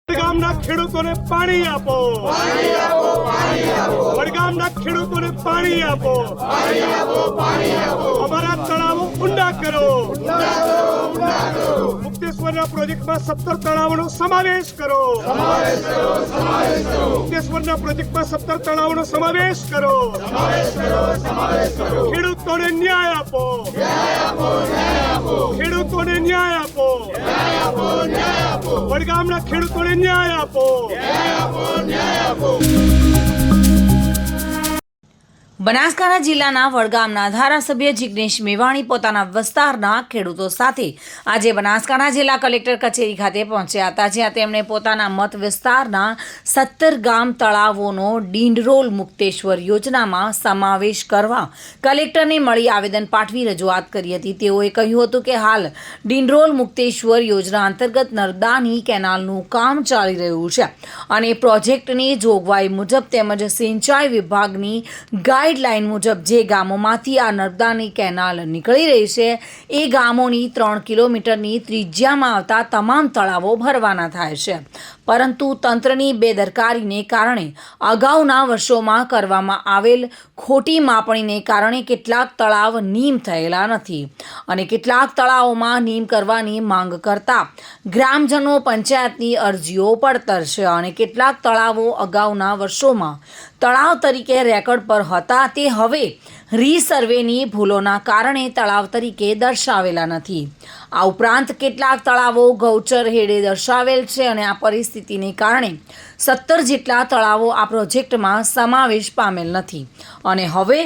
વડગામના ખેડૂતોને પાણી આપો, વડગામના ખેડૂતોને પાણી આપો, અમારા તળાવો ઊંડા કરો, મુક્તેશ્વરના પ્રોજેક્ટમાં 17 તળાવોનો સમાવેશ કરો, મુક્તેશ્વરના પ્રોજેક્ટમાં 17 તળાવોનો સમાવેશ કરો, ખેડૂતોને ન્યાય આપો, ખેડૂતોને ન્યાય આપો, વડગામના ખેડૂતોને ન્યાય આપો. બનાસકાંઠા જિલ્લાના વડગામના ધારાસભ્ય જિગ્નેશ મેવાણી પોતાના વિસ્તારના ખેડૂતો સાથે આજે બનાસકાંઠા જિલ્લા કલેક્ટર કચેરી ખાતે પહોંચ્યા હતા, જ્યાં તેમણે પોતાના મત વિસ્તારના 17 ગામ તળાવોનો ડિંડરોલ મુક્તેશ્વર યોજનામાં સમાવેશ કરવા કલેક્ટરને મળી આવેદન પાઠવી રજૂઆત કરી હતી. તેઓએ કહ્યું હતું કે હાલ ડિંડરોલ મુક્તેશ્વર યોજના અંતર્ગત નર્મદાની કેનાલનું કામ ચાલી રહ્યું છે અને પ્રોજેક્ટની જોગવાઈ મુજબ તેમજ સિંચાઈ વિભાગની ગાઈડલાઈન મુજબ જે ગામોમાંથી આ નર્મદાની કેનાલ નીકળી રહી છે એ ગામોની 3 કિલોમીટરની ત્રિજ્યામાં આવતા તમામ તળાવો ભરવાના થાય છે, પરંતુ તંત્રની બેદરકારીને કારણે અગાઉના વર્ષોમાં કરવામાં આવેલ ખોટી માપણીને કારણે કેટલાક તળાવ નીમ થયેલા નથી અને કેટલાક તળાવોમાં નીમ કરવાની માંગ કરતા ગ્રામજનો પંચાયતની અરજીઓ પડતર છે અને કેટલાક તળાવો અગાઉના વર્ષોમાં તળાવ તરીકે રેકોર્ડ પર હતા તે હવે રીસર્વેની ભૂલોના કારણે તળાવ તરીકે દર્શાવેલા નથી. આ ઉપરાંત કેટલાક તળાવો ગૌચર હેડે દર્શાવેલ છે અને આ પરિસ્થિતિને કારણે 17 જેટલા તળાવો આ પ્રોજેક્ટમાં સમાવેશ પામેલ નથી અને હવે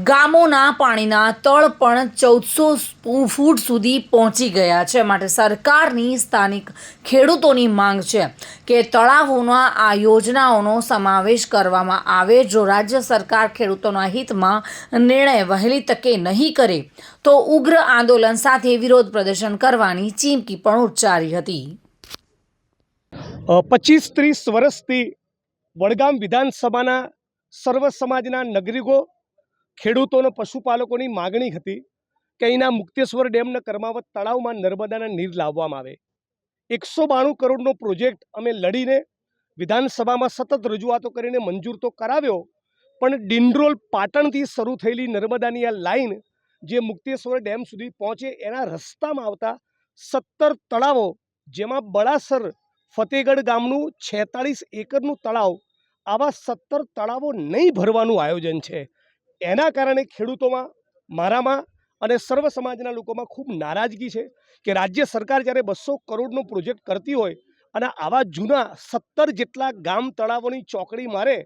ગામોના પાણીના તળ પણ 1400 ફૂટ સુધી પહોંચી ગયા છે. માટે સરકારની સ્થાનિક ખેડૂતોની માંગ છે કે તળાવોના આ યોજનાઓનો સમાવેશ કરવામાં આવે. જો રાજ્ય સરકાર ખેડૂતોના હિતમાં નિર્ણય વહેલી તકે નહીં કરે તો ઉગ્ર આંદોલન સાથે વિરોધ પ્રદર્શન કરવાની ચીમકી પણ ઉચ્ચારી હતી. 25-30 વર્ષથી વડગામ વિધાનસભાના સર્વ સમાજના નાગરિકો, ખેડૂતો અને પશુપાલકોની માગણી હતી કે અહીંના મુક્તેશ્વર ડેમના કર્માવત તળાવમાં નર્મદાના નીર લાવવામાં આવે. 192 કરોડનો પ્રોજેક્ટ અમે લડીને વિધાનસભામાં સતત રજૂઆતો કરીને મંજૂર તો કરાવ્યો, પણ ડિંડરોલ પાટણથી શરૂ થયેલી નર્મદાની આ લાઈન જે મુક્તેશ્વર ડેમ સુધી પહોંચે એના રસ્તામાં આવતા 17 તળાવો, જેમાં બળાસર ફતેગઢ ગામનું 46 એકરનું તળાવ, આવા 17 તળાવો નહીં ભરવાનું આયોજન છે. એના કારણે ખેડૂતોમાં, મારામાં અને સર્વ સમાજના લોકોમાં ખૂબ નારાજગી છે કે રાજ્ય સરકાર જ્યારે 200 કરોડનો પ્રોજેક્ટ કરતી હોય અને આવા જૂના 17 જેટલા ગામ તળાવોની ચોકડી મારે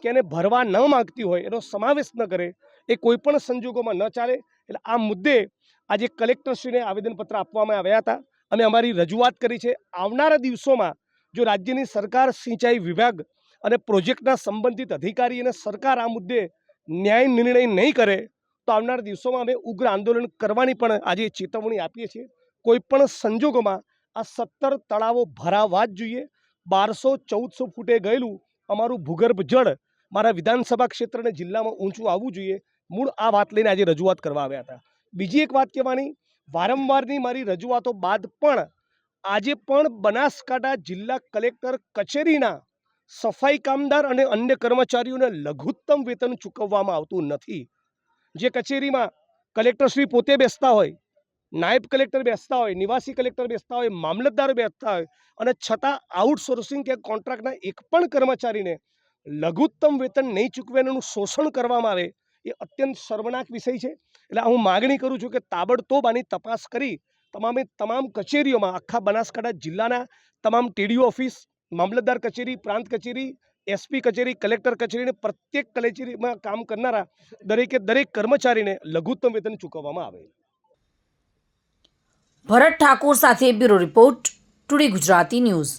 કે એને ભરવા ન માગતી હોય, એનો સમાવેશ ન કરે, એ કોઈપણ સંજોગોમાં ન ચાલે. એટલે આ મુદ્દે આજે કલેક્ટરશ્રીને આવેદનપત્ર આપવામાં આવ્યા હતા. અમે અમારી રજૂઆત કરી છે. આવનારા દિવસોમાં જો રાજ્યની સરકાર, સિંચાઈ વિભાગ અને પ્રોજેક્ટના સંબંધિત અધિકારી અને સરકાર આ મુદ્દે ન્યાય નિર્ણય નહીં કરે તો આવનારા દિવસોમાં અમે ઉગ્ર આંદોલન કરવાની પણ આજે ચેતવણી આપીએ છીએ. કોઈપણ સંજોગોમાં આ 17 તળાવો ભરાવા જ જોઈએ. 1200-1400 ફૂટે ગયેલું અમારું ભૂગર્ભ જળ મારા વિધાનસભા ક્ષેત્ર અને જિલ્લામાં ઊંચું આવવું જોઈએ. મૂળ આ વાત લઈને આજે રજૂઆત કરવા આવ્યા હતા. બીજી એક વાત કહેવાની, વારંવારની મારી રજૂઆતો બાદ પણ આજે પણ બનાસકાંઠા જિલ્લા કલેક્ટર કચેરીના સફાઈ કામદાર અને અન્ય કર્મચારીઓને લઘુત્તમ વેતન ચૂકવવામાં આવતું નથી. જે કચેરીમાં કલેક્ટરશ્રી પોતે બેસતા હોય, નાયબ કલેક્ટર બેસતા હોય, નિવાસી કલેક્ટર બેસતા હોય, મામલતદાર બેસતા હોય અને છતાં આઉટસોર્સિંગ કે કોન્ટ્રાક્ટના એક પણ કર્મચારીને લઘુત્તમ વેતન નહીં ચૂકવેનું શોષણ કરવામાં આવે એ અત્યંત શર્મનાક વિષય છે. એટલે હું માગણી કરું છું કે તાબડતોબ આની તપાસ કરી તમામ કચેરીઓમાં, આખા બનાસકાંઠા જિલ્લાના તમામ ટીડીઓ ઓફિસ, મામલતદાર કચેરી, પ્રાંત કચેરી, એસપી કચેરી, કલેક્ટર કચેરીને પ્રત્યેક કચેરીમાં કામ કરનારા દરેક કર્મચારીને લઘુત્તમ વેતન ચૂકવવામાં આવે. ભરત ઠાકોર સાથે bureau report, today Gujarati news.